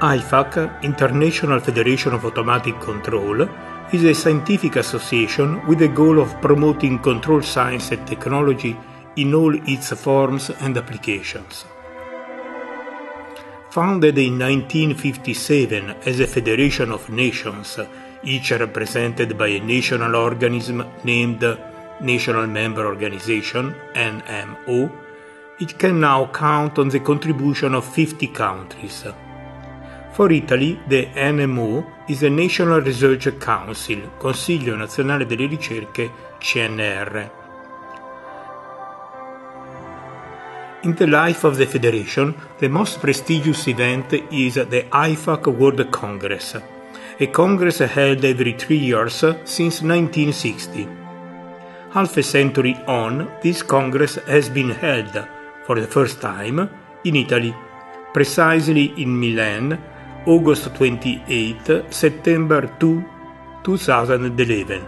IFAC, International Federation of Automatic Control, is a scientific association with the goal of promoting control science and technology in all its forms and applications. Founded in 1957 as a federation of nations, each represented by a national organism named National Member Organization, NMO, it can now count on the contribution of 50 countries. For Italy, the NMO is a National Research Council, Consiglio Nazionale delle Ricerche, CNR. In the life of the Federation, the most prestigious event is the IFAC World Congress, a congress held every 3 years since 1960. Half a century on, this congress has been held, for the first time, in Italy, precisely in Milan, August 28, September 2, 2011.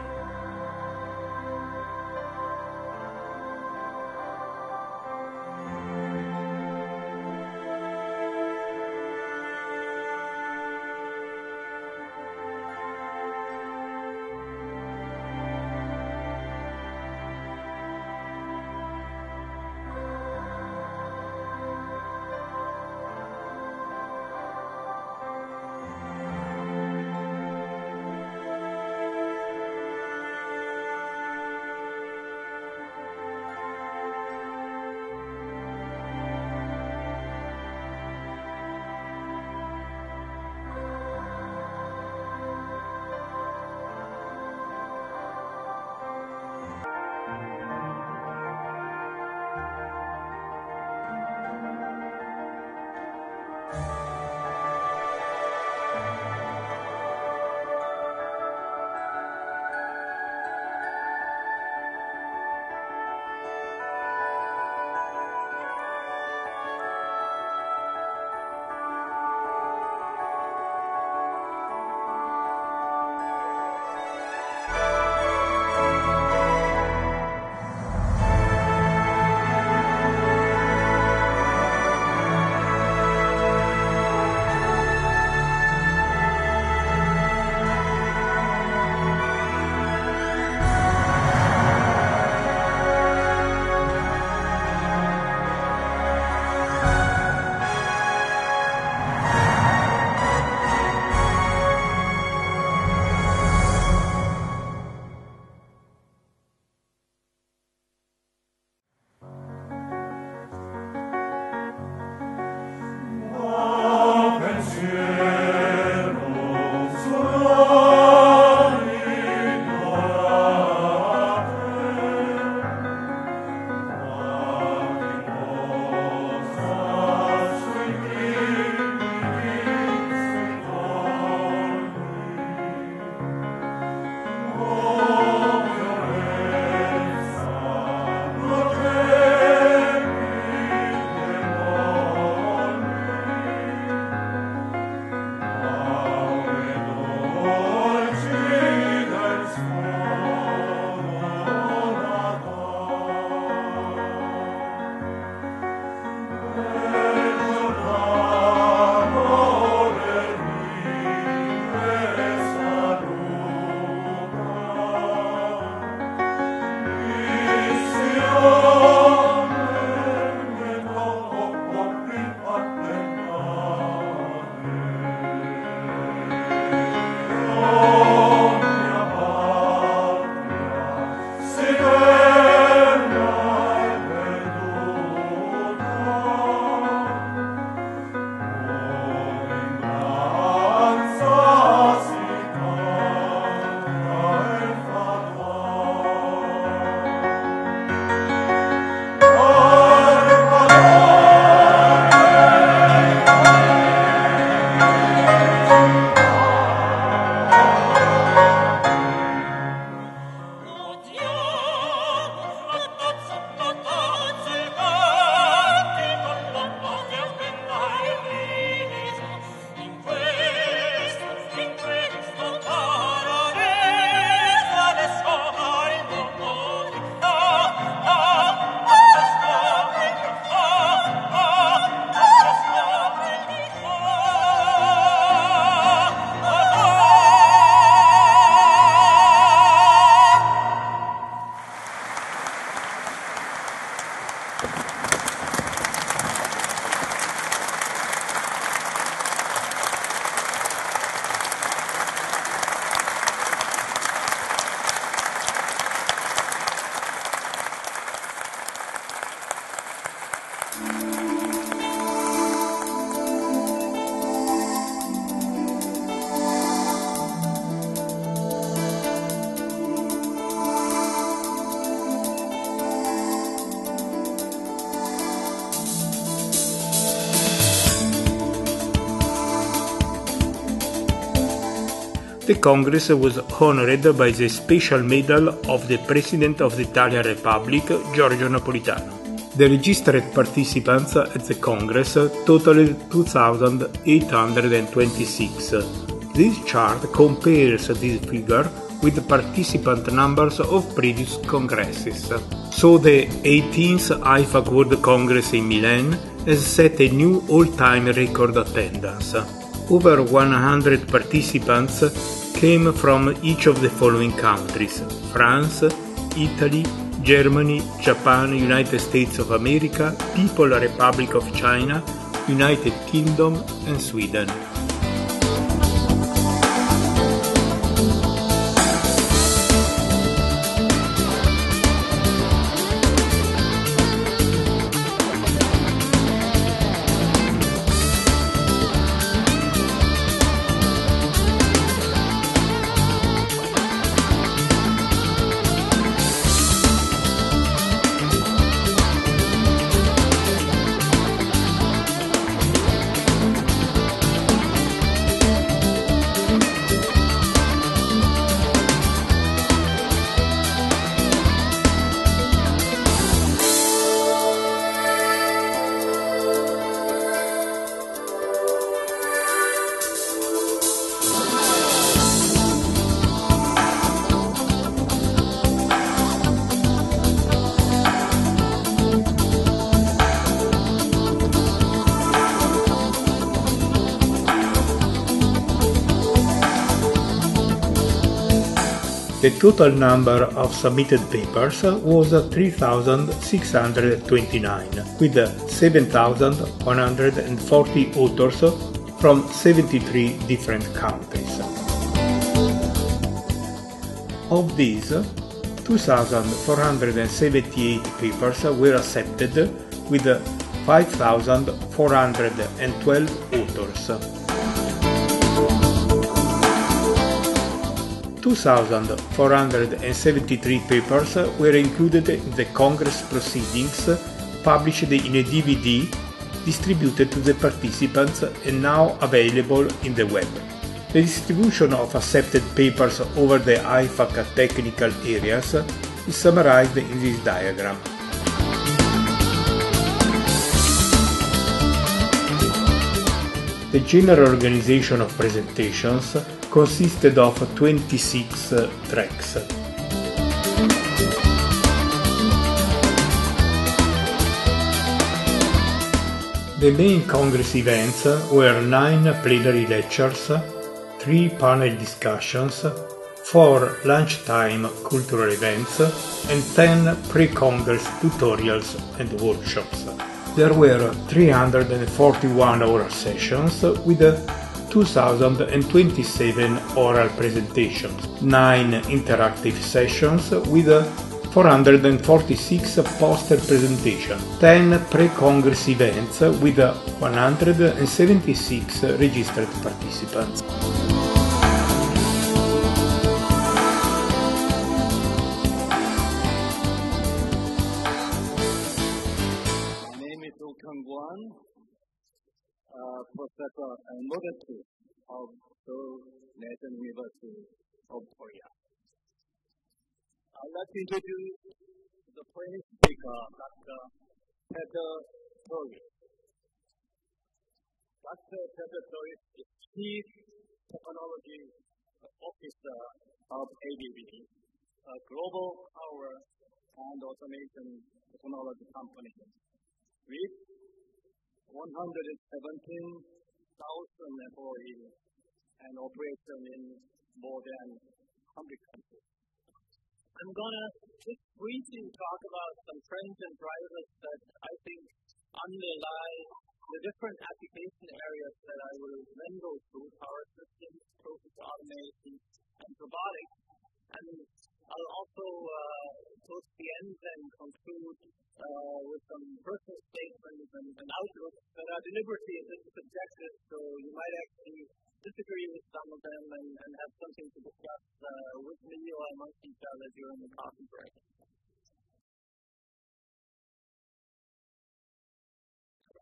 The Congress was honored by the Special Medal of the President of the Italian Republic, Giorgio Napolitano. The registered participants at the Congress totaled 2,826. This chart compares this figure with the participant numbers of previous congresses. So the 18th IFAC World Congress in Milan has set a new all-time record attendance. Over 100 participants came from each of the following countries: France, Italy, Germany, Japan, United States of America, People's Republic of China, United Kingdom, and Sweden. The total number of submitted papers was 3,629, with 7,140 authors from 73 different countries. Of these, 2,478 papers were accepted, with 5,412 authors. 2,473 papers were included in the Congress proceedings, published in a DVD distributed to the participants and now available in the web. The distribution of accepted papers over the IFAC technical areas is summarized in this diagram. The general organization of presentations consisted of 26 tracks. The main Congress events were 9 plenary lectures, 3 panel discussions, 4 lunchtime cultural events, and 10 pre-Congress tutorials and workshops. There were 341 oral sessions with 2,027 oral presentations, 9 interactive sessions with 446 poster presentations, 10 pre-Congress events with 176 registered participants. Professor Emeritus of the National University of Korea. I'd like to introduce the first speaker, Dr. Peter Torres. Dr. Peter Torres is Chief Technology Officer of ABB, a global power and automation technology company with 117,000 employees and operation in more than 100 countries. I'm going to just briefly talk about some trends and drivers that I think underlie the different application areas that I will then go through: power systems, process automation, and robotics. And I'll also, towards the end, then conclude with some personal statements and outlooks that are deliberately subjective, so you might actually disagree with some of them and have something to discuss with me or amongst each other during the coffee break.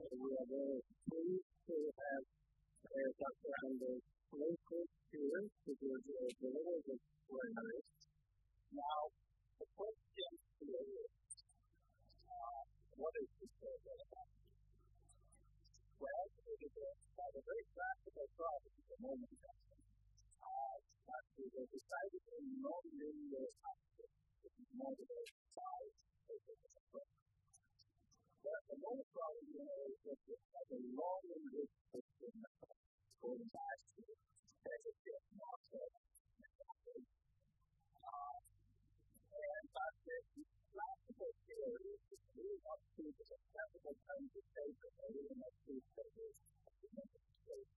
We are very pleased to have Dr. Anders local here to deliver the learners. Now, the question here is, what is this program about? Well, it is a very practical problem at the moment. That we have decided in non-linear aspects, which is modular size, but the most problem is that it has a long and rich system going back to the predicate model. And that the classical theory is really up to the classical kinds of paper, and even up to papers of the United States.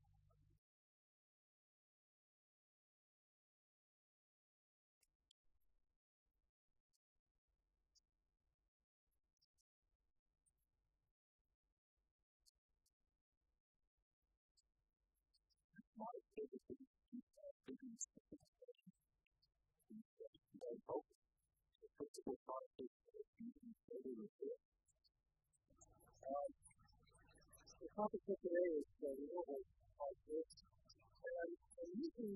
The topic for today is renewable policies, and using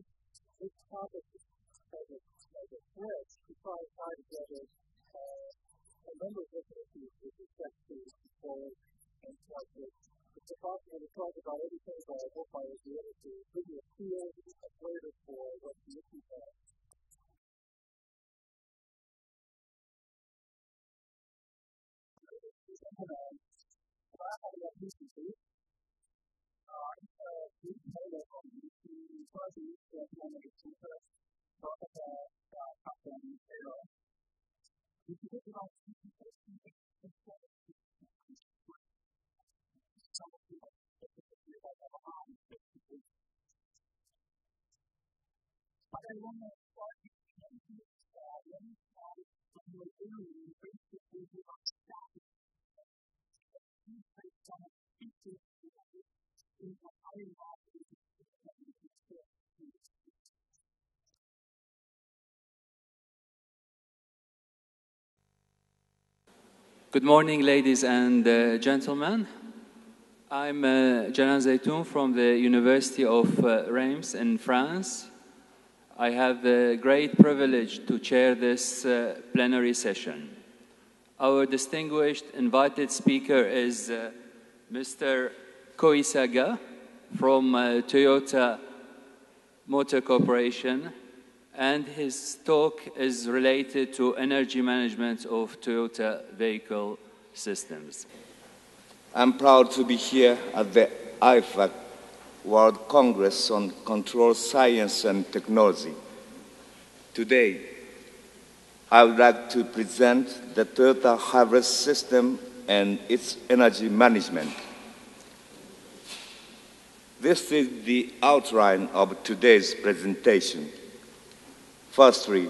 this topic as a thread to try to tie together a number of different issues with respect to control and policies. It's possible to talk about everything, but I hope I will be able to give you a feel, a flavor for what the issues are. Good morning, ladies and gentlemen. I'm Janan Zaytoun from the University of Reims in France. I have the great privilege to chair this plenary session. Our distinguished invited speaker is Mr. Koisaga from Toyota Motor Corporation, and his talk is related to energy management of Toyota vehicle systems. I'm proud to be here at the IFAC World Congress on Control Science and Technology. Today, I would like to present the Toyota Harvest System and its energy management. This is the outline of today's presentation. Firstly,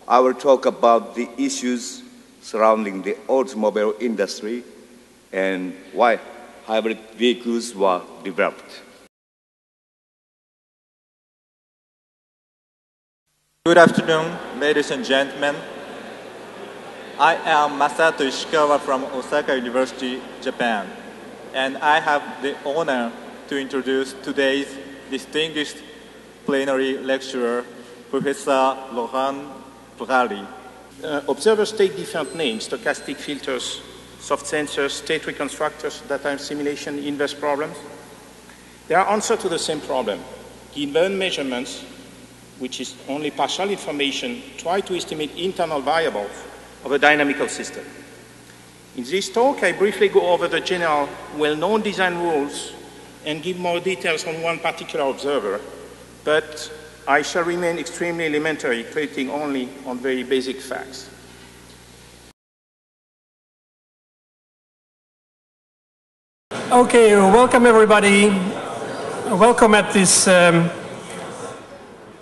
I will talk about the issues surrounding the automobile industry and why hybrid vehicles were developed. Good afternoon, ladies and gentlemen. I am Masato Ishikawa from Osaka University, Japan, and I have the honor to introduce today's distinguished plenary lecturer, Professor Laurent Brali. Observers take different names: stochastic filters, soft sensors, state reconstructors, data simulation, inverse problems. They are answers to the same problem. Given measurements, which is only partial information, try to estimate internal variables of a dynamical system. In this talk, I briefly go over the general well-known design rules and give more details on one particular observer, but I shall remain extremely elementary, creating only on very basic facts. Okay, welcome everybody. Welcome at this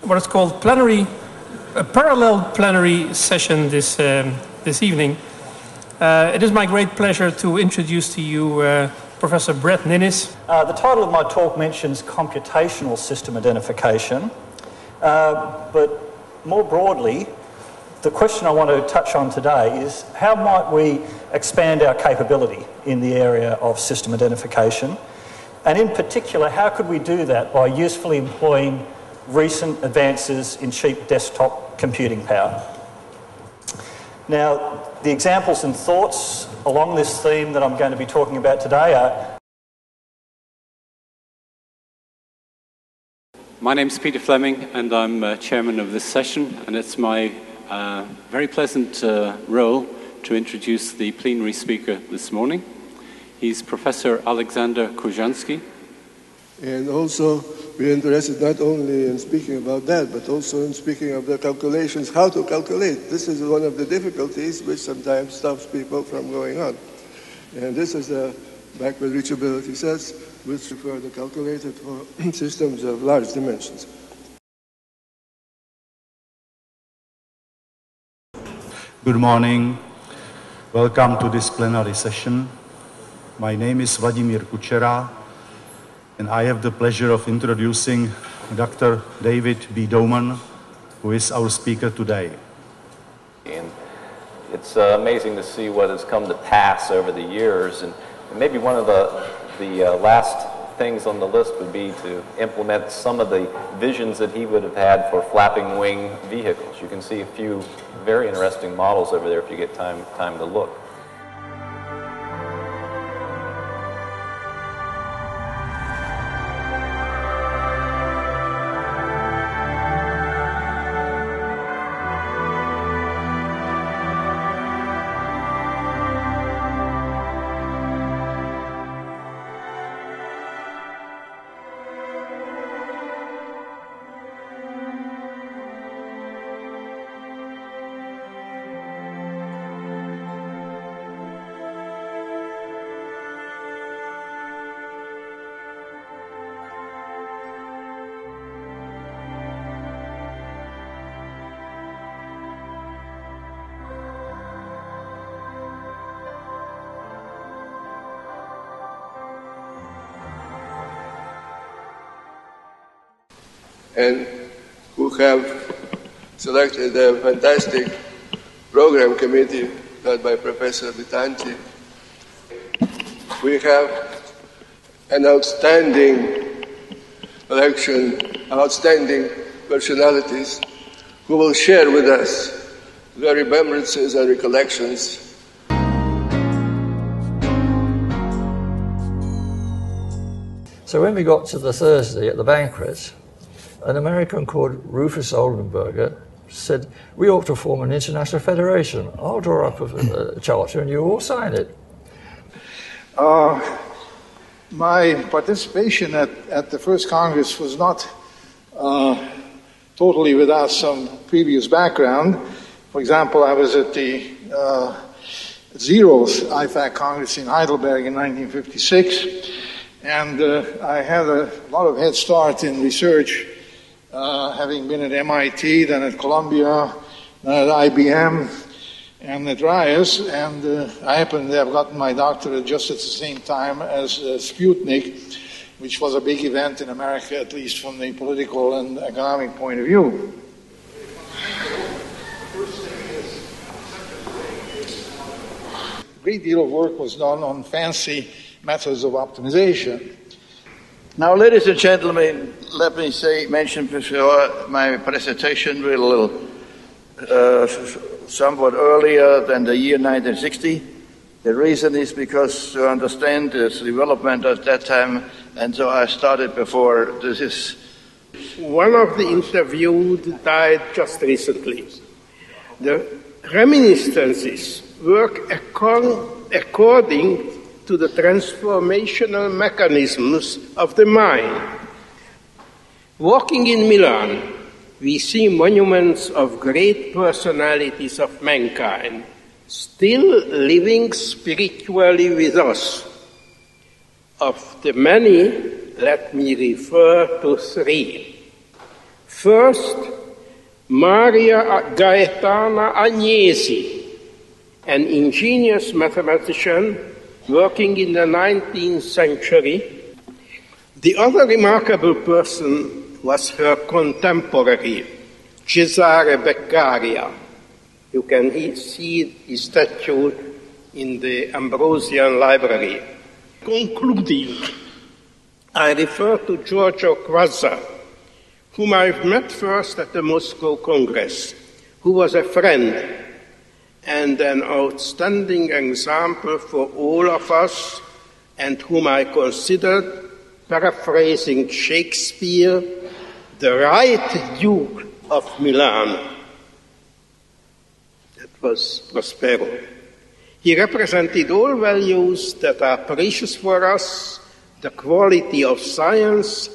what is called parallel plenary session this evening. It is my great pleasure to introduce to you Professor Brett Ninnis. The title of my talk mentions computational system identification, but more broadly, the question I want to touch on today is how might we expand our capability in the area of system identification And in particular, how could we do that by usefully employing recent advances in cheap desktop computing power? Now, the examples and thoughts along this theme that I'm going to be talking about today are... My name's Peter Fleming, and I'm chairman of this session, and it's my very pleasant role to introduce the plenary speaker this morning. He's Professor Alexander Korzański. And also, we're interested not only in speaking about that, but also in speaking of the calculations, how to calculate. This is one of the difficulties which sometimes stops people from going on. And this is the backward reachability sets, which refer to calculated for systems of large dimensions. Good morning. Welcome to this plenary session. My name is Vladimír Kučera, and I have the pleasure of introducing Dr. David B. Doman, who is our speaker today. And it's amazing to see what has come to pass over the years, and maybe one of the last things on the list would be to implement some of the visions that he would have had for flapping wing vehicles. You can see a few very interesting models over there if you get time to look. And who have selected a fantastic program committee led by Professor Vitanti. We have an outstanding collection, outstanding personalities who will share with us their remembrances and recollections. So when we got to the Thursday at the banquet, an American called Rufus Oldenburger said, we ought to form an international federation. I'll draw up a charter and you all sign it. My participation at the first Congress was not totally without some previous background. For example, I was at the zeroth IFAC Congress in Heidelberg in 1956, and I had a lot of head start in research, having been at MIT, then at Columbia, then at IBM, and at Rice, and I happened to have gotten my doctorate just at the same time as Sputnik, which was a big event in America, at least from the political and economic point of view. A great deal of work was done on fancy methods of optimization. Now, ladies and gentlemen, let me mention before my presentation will somewhat earlier than the year 1960. The reason is because to understand the development at that time, and so I started before this is. One of the interviewed died just recently. The reminiscences work according to the transformational mechanisms of the mind. Walking in Milan, we see monuments of great personalities of mankind, still living spiritually with us. Of the many, let me refer to three. First, Maria Gaetana Agnesi, an ingenious mathematician working in the 19th century. The other remarkable person was her contemporary, Cesare Beccaria. You can see his statue in the Ambrosian Library. Concluding, I refer to Giorgio Quazza, whom I've met first at the Moscow Congress, who was a friend and an outstanding example for all of us, and whom I considered, paraphrasing Shakespeare, the right Duke of Milano. That was Prospero. He represented all values that are precious for us: the quality of science,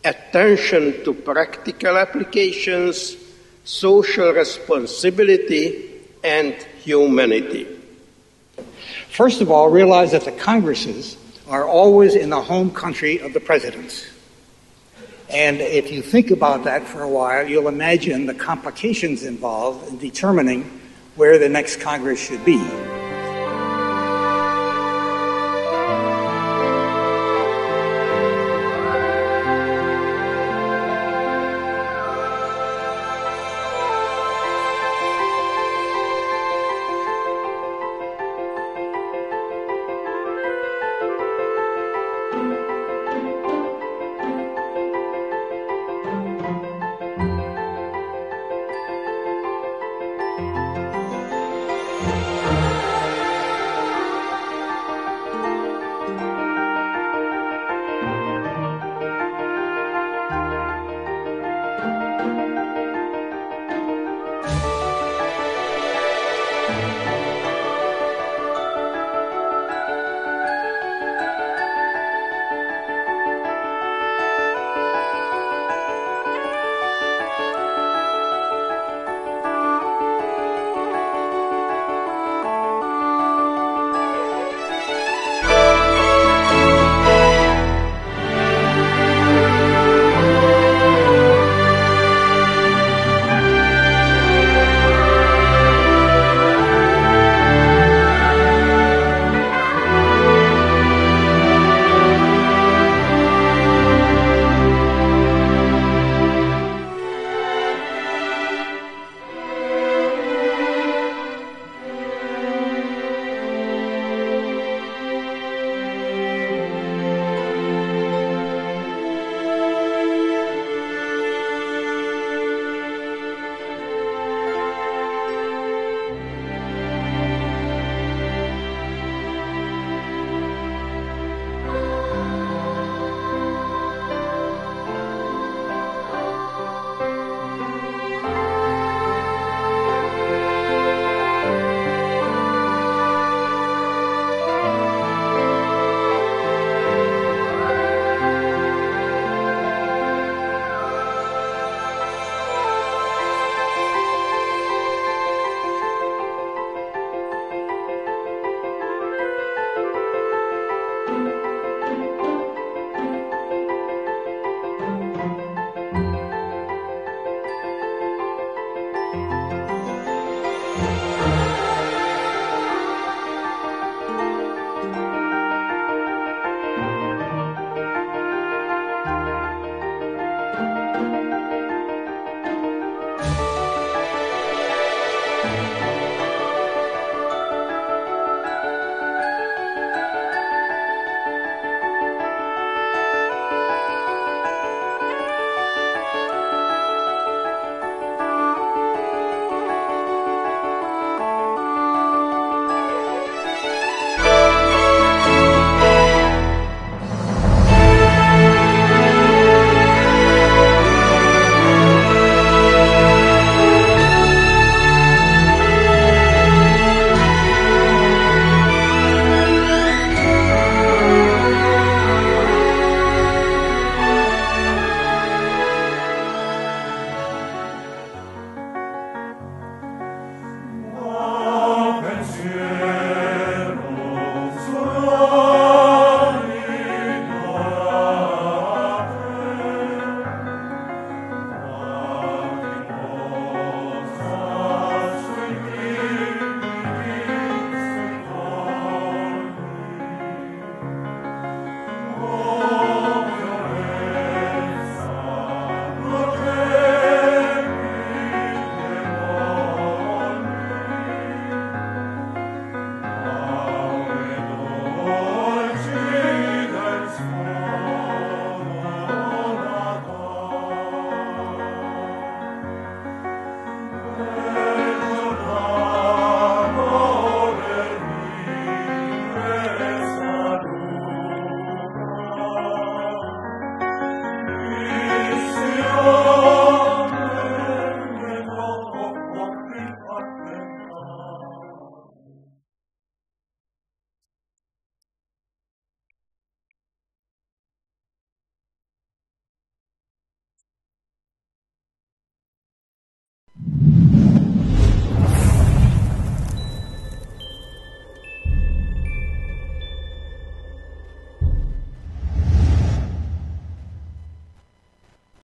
attention to practical applications, social responsibility, and humanity. First of all, realize that the Congresses are always in the home country of the presidents. And if you think about that for a while, you'll imagine the complications involved in determining where the next Congress should be.